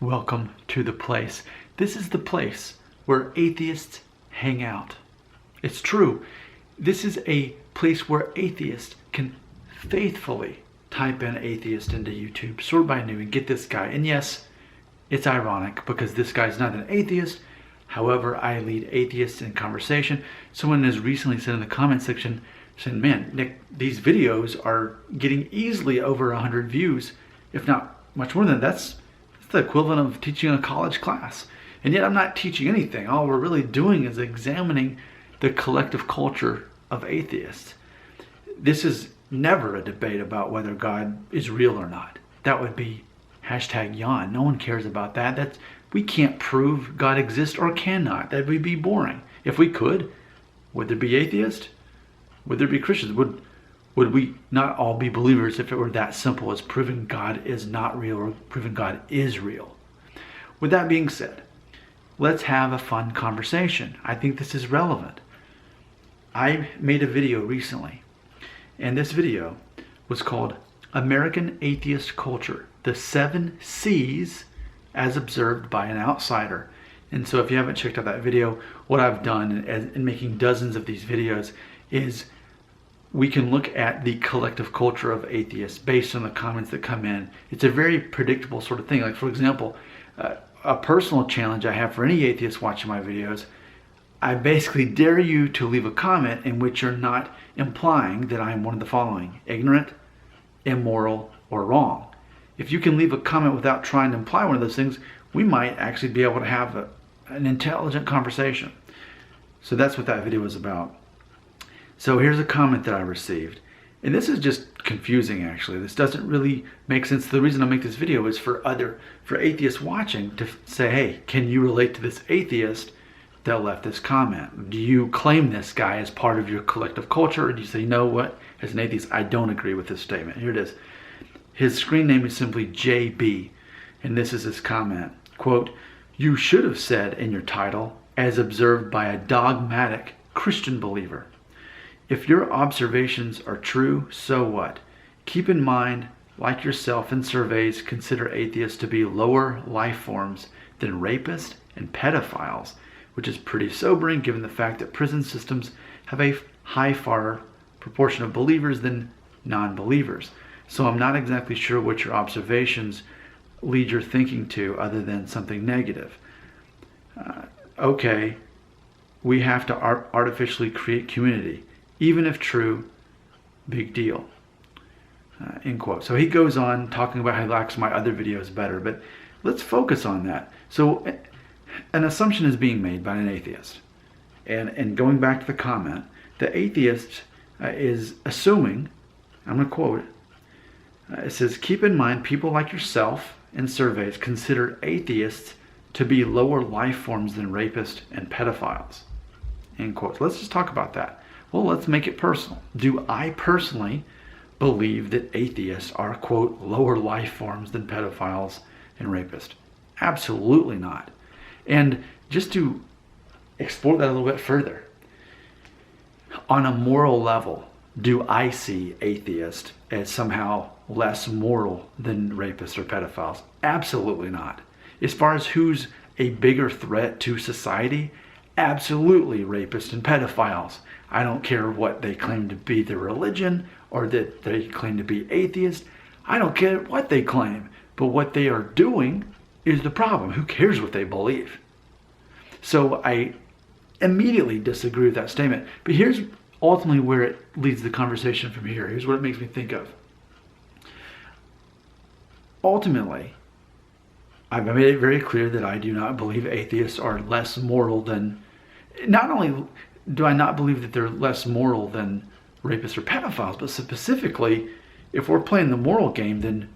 welcome to the place. This is the place where atheists hang out. It's true. This is a place where atheists can faithfully type in atheist into YouTube, sort by name, and get this guy. And yes, it's ironic because this guy's not an atheist. However, I lead atheists in conversation. Someone has recently said in the comment section, saying, man, Nick, these videos are getting easily over 100 views, if not much more than that. That's the equivalent of teaching a college class. And yet I'm not teaching anything. All we're really doing is examining the collective culture of atheists. This is never a debate about whether God is real or not. That would be #yawn. No one cares about that. We can't prove God exists or cannot. That would be boring. If we could, would there be atheists? Would there be Christians? Would we not all be believers if it were that simple as proving God is not real or proving God is real? With that being said, let's have a fun conversation. I think this is relevant. I made a video recently, and this video was called American Atheist Culture, the 7 C's as observed by an outsider. And so if you haven't checked out that video, what I've done in making dozens of these videos is we can look at the collective culture of atheists based on the comments that come in. It's a very predictable sort of thing. Like, for example, a personal challenge I have for any atheist watching my videos, I basically dare you to leave a comment in which you're not implying that I am one of the following: ignorant, immoral, or wrong. If you can leave a comment without trying to imply one of those things, we might actually be able to have an intelligent conversation. So that's what that video was about. So here's a comment that I received. And this is just confusing, actually. This doesn't really make sense. The reason I make this video is for atheists watching to say, hey, can you relate to this atheist that left this comment? Do you claim this guy as part of your collective culture? Or do you say, you know what, as an atheist, I don't agree with this statement? Here it is. His screen name is simply JB. And this is his comment. Quote, you should have said in your title, as observed by a dogmatic Christian believer. If your observations are true, so what? Keep in mind, like yourself in surveys, consider atheists to be lower life forms than rapists and pedophiles, which is pretty sobering given the fact that prison systems have a far proportion of believers than non-believers. So I'm not exactly sure what your observations lead your thinking to other than something negative. Okay, we have to artificially create community. Even if true, big deal. End quote. So he goes on talking about how he likes my other videos better, but let's focus on that. So an assumption is being made by an atheist. And going back to the comment, the atheist is assuming, I'm going to quote it, it says, keep in mind people like yourself in surveys consider atheists to be lower life forms than rapists and pedophiles. End quote. So let's just talk about that. Well, let's make it personal. Do I personally believe that atheists are, quote, lower life forms than pedophiles and rapists? Absolutely not. And just to explore that a little bit further, on a moral level, do I see atheists as somehow less moral than rapists or pedophiles? Absolutely not. As far as who's a bigger threat to society, absolutely rapists and pedophiles. I don't care what they claim to be their religion or that they claim to be atheist. I don't care what they claim, but what they are doing is the problem. Who cares what they believe? So I immediately disagree with that statement. But here's ultimately where it leads the conversation from here. Here's what it makes me think of. Ultimately, I've made it very clear that I do not believe atheists are less moral than, not only do I not believe that they're less moral than rapists or pedophiles, but specifically, if we're playing the moral game, then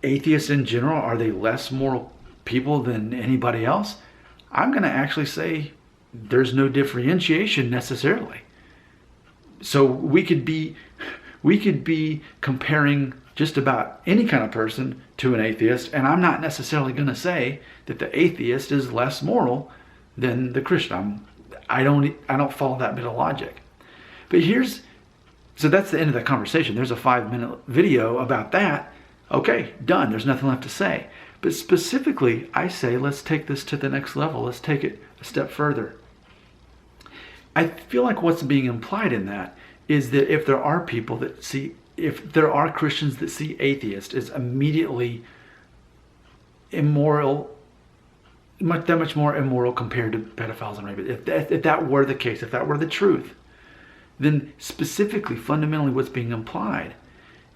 atheists in general, are they less moral people than anybody else? I'm going to actually say there's no differentiation necessarily. So we could be comparing just about any kind of person to an atheist, and I'm not necessarily going to say that the atheist is less moral than the Christian. I don't follow that bit of logic. But so that's the end of the conversation. There's a 5-minute video about that. Okay, done. There's nothing left to say. But specifically, I say, let's take this to the next level. Let's take it a step further. I feel like what's being implied in that is that if there are people that see, if there are Christians that see atheist as immediately immoral, much more immoral compared to pedophiles and rapists, if that were the case, if that were the truth, then specifically, fundamentally, what's being implied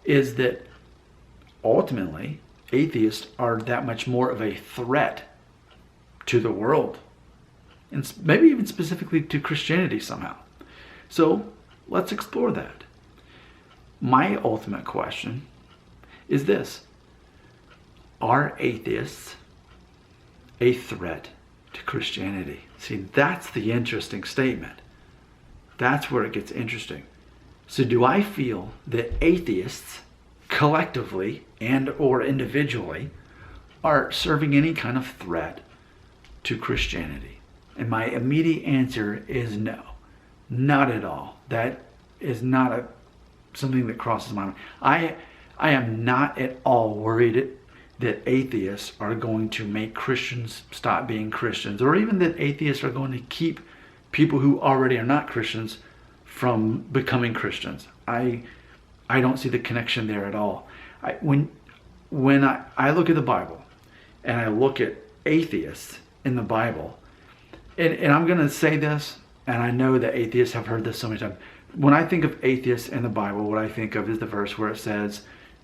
is that ultimately atheists are that much more of a threat to the world, and maybe even specifically to Christianity somehow. So let's explore that. My ultimate question is this: are atheists a threat to Christianity? See, that's the interesting statement. That's where it gets interesting. So do I feel that atheists collectively and or individually are serving any kind of threat to Christianity? And my immediate answer is no, not at all. That is not something that crosses my mind. I am not at all worried that atheists are going to make Christians stop being Christians, or even that atheists are going to keep people who already are not Christians from becoming Christians. I don't see the connection there at all. When I look at the Bible and I look at atheists in the Bible, and I'm going to say this, and I know that atheists have heard this so many times. When I think of atheists in the Bible, what I think of is the verse where it says,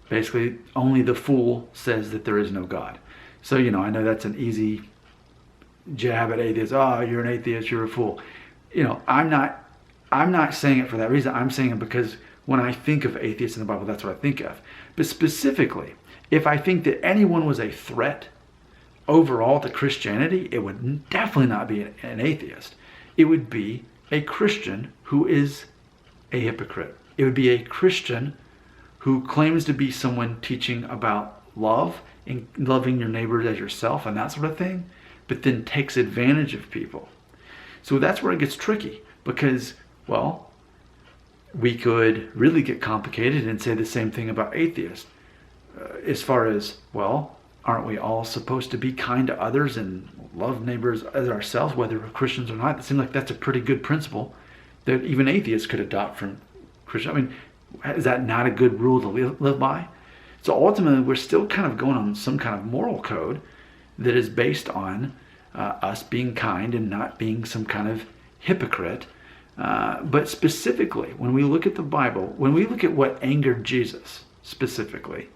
basically, only the fool says that there is no God. So, I know that's an easy jab at atheists. Oh, you're an atheist, you're a fool. I'm not saying it for that reason. I'm saying it because when I think of atheists in the Bible, that's what I think of. But specifically, if I think that anyone was a threat overall to Christianity, it would definitely not be an atheist. It would be a Christian who is a hypocrite. It would be a Christian who claims to be someone teaching about love and loving your neighbor as yourself and that sort of thing, but then takes advantage of people. So that's where it gets tricky, because, well, we could really get complicated and say the same thing about atheists. As far as, well, aren't we all supposed to be kind to others and love neighbors as ourselves, whether we're Christians or not? It seems like that's a pretty good principle that even atheists could adopt from Christians. I mean, is that not a good rule to live by? So ultimately, we're still kind of going on some kind of moral code that is based on us being kind and not being some kind of hypocrite. But specifically, when we look at the Bible, when we look at what angered Jesus specifically,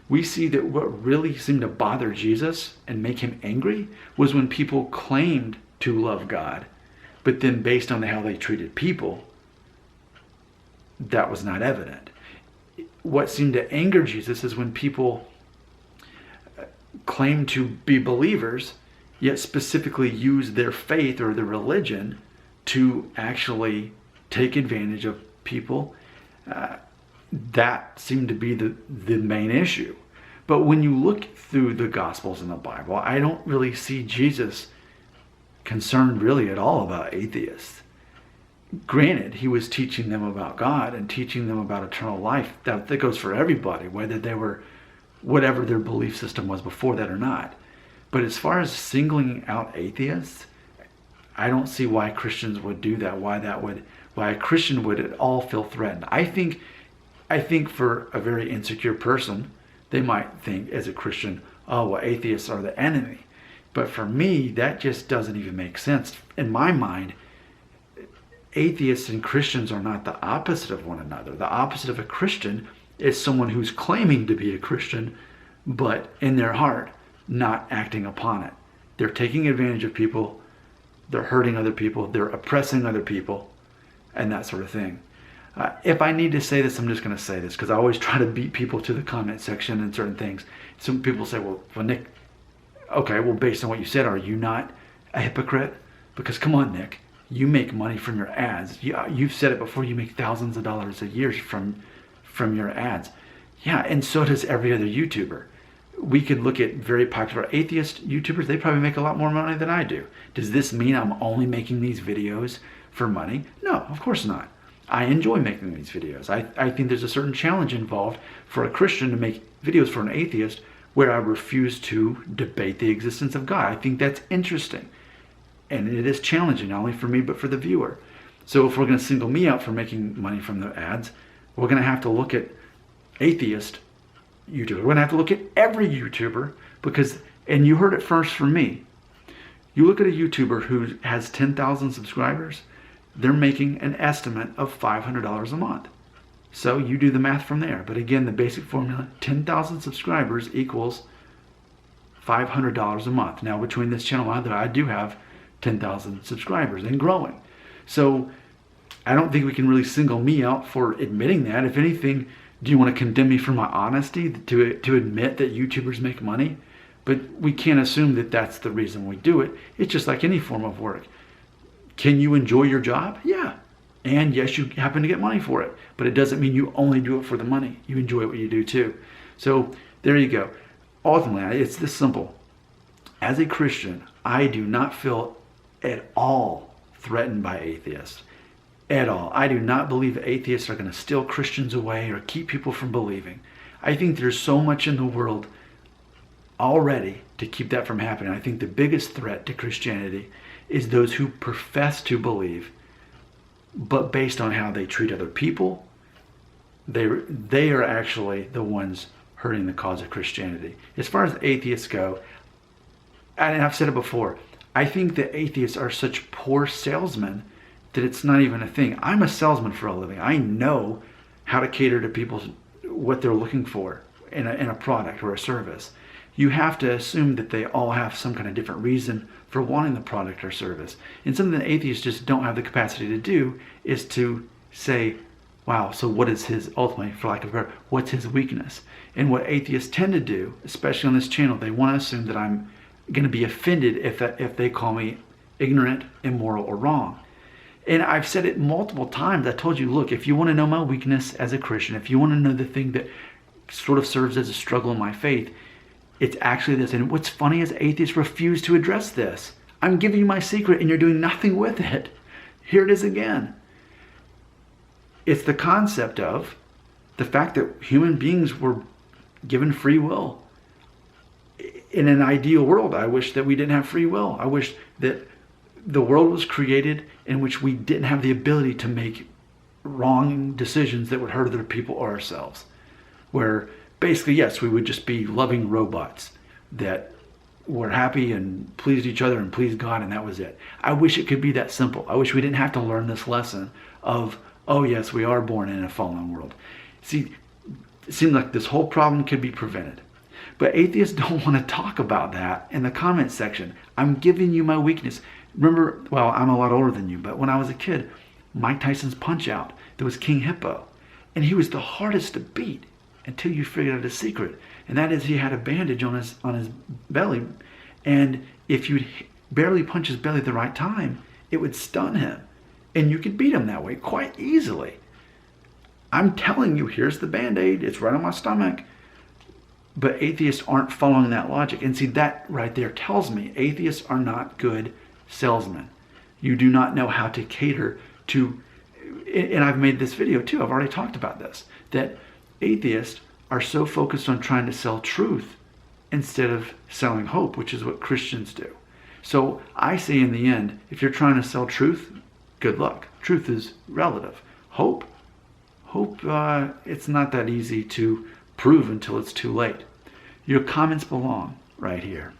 we see that what really seemed to bother Jesus and make him angry was when people claimed to love God, but then based on how they treated people, that was not evident. What seemed to anger Jesus is when people claim to be believers, yet specifically use their faith or their religion to actually take advantage of people. That seemed to be the main issue. But when you look through the Gospels in the Bible, I don't really see Jesus concerned really at all about atheists. Granted, he was teaching them about God and teaching them about eternal life. That goes for everybody, whether they were, whatever their belief system was before that or not. But as far as singling out atheists, I don't see why Christians would do that. Why a Christian would at all feel threatened. I think for a very insecure person, they might think as a Christian, oh, well, atheists are the enemy. But for me, that just doesn't even make sense. In my mind, atheists and Christians are not the opposite of one another. The opposite of a Christian is someone who's claiming to be a Christian, but in their heart, not acting upon it. They're taking advantage of people, they're hurting other people, they're oppressing other people, and that sort of thing. If I need to say this, I'm just going to say this, because I always try to beat people to the comment section and certain things. Some people say, well, Nick, okay, well, based on what you said, are you not a hypocrite? Because come on, Nick, you make money from your ads. You've said it before, you make thousands of dollars a year from your ads. Yeah, and so does every other YouTuber. We could look at very popular atheist YouTubers. They probably make a lot more money than I do. Does this mean I'm only making these videos for money? No, of course not. I enjoy making these videos. I think there's a certain challenge involved for a Christian to make videos for an atheist where I refuse to debate the existence of God. I think that's interesting. And it is challenging, not only for me, but for the viewer. So if we're going to single me out for making money from the ads, we're going to have to look at atheist YouTubers. We're going to have to look at every YouTuber because, and you heard it first from me, you look at a YouTuber who has 10,000 subscribers, they're making an estimate of $500 a month. So you do the math from there. But again, the basic formula, 10,000 subscribers equals $500 a month. Now between this channel and other, I do have 10,000 subscribers and growing. So I don't think we can really single me out for admitting that. If anything, do you want to condemn me for my honesty to admit that YouTubers make money? But we can't assume that that's the reason we do it. It's just like any form of work. Can you enjoy your job? Yeah. And yes, you happen to get money for it. But it doesn't mean you only do it for the money. You enjoy what you do too. So there you go. Ultimately, it's this simple. As a Christian, I do not feel at all threatened by atheists. At all. I do not believe atheists are going to steal Christians away or keep people from believing. I think there's so much in the world already to keep that from happening. I think the biggest threat to Christianity is those who profess to believe, but based on how they treat other people, they are actually the ones hurting the cause of Christianity. As far as atheists go, and I've said it before, I think that atheists are such poor salesmen that it's not even a thing. I'm a salesman for a living. I know how to cater to people, what they're looking for in a product or a service. You have to assume that they all have some kind of different reason for wanting the product or service. And something that atheists just don't have the capacity to do is to say, wow, so what is his, ultimately, for lack of a better, what's his weakness? And what atheists tend to do, especially on this channel, they want to assume that I'm going to be offended if they call me ignorant, immoral, or wrong. And I've said it multiple times. I told you, look, if you want to know my weakness as a Christian, if you want to know the thing that sort of serves as a struggle in my faith, it's actually this. And what's funny is atheists refuse to address this. I'm giving you my secret and you're doing nothing with it. Here it is again. It's the concept of the fact that human beings were given free will. In an ideal world, I wish that we didn't have free will. I wish that the world was created in which we didn't have the ability to make wrong decisions that would hurt other people or ourselves. Where basically, yes, we would just be loving robots that were happy and pleased each other and pleased God, and that was it. I wish it could be that simple. I wish we didn't have to learn this lesson of, oh yes, we are born in a fallen world. See, it seems like this whole problem could be prevented. But atheists don't want to talk about that in the comment section. I'm giving you my weakness. Remember, well, I'm a lot older than you, but when I was a kid, Mike Tyson's Punch-Out, there was King Hippo. And he was the hardest to beat until you figured out his secret. And that is he had a bandage on his belly. And if you'd barely punch his belly at the right time, it would stun him. And you could beat him that way quite easily. I'm telling you, here's the Band-Aid. It's right on my stomach. But atheists aren't following that logic. And see, that right there tells me atheists are not good salesmen. You do not know how to cater to, and I've made this video too, I've already talked about this, that atheists are so focused on trying to sell truth instead of selling hope, which is what Christians do. So I say in the end, if you're trying to sell truth, good luck. Truth is relative. Hope, it's not that easy to prove until it's too late. Your comments belong right here.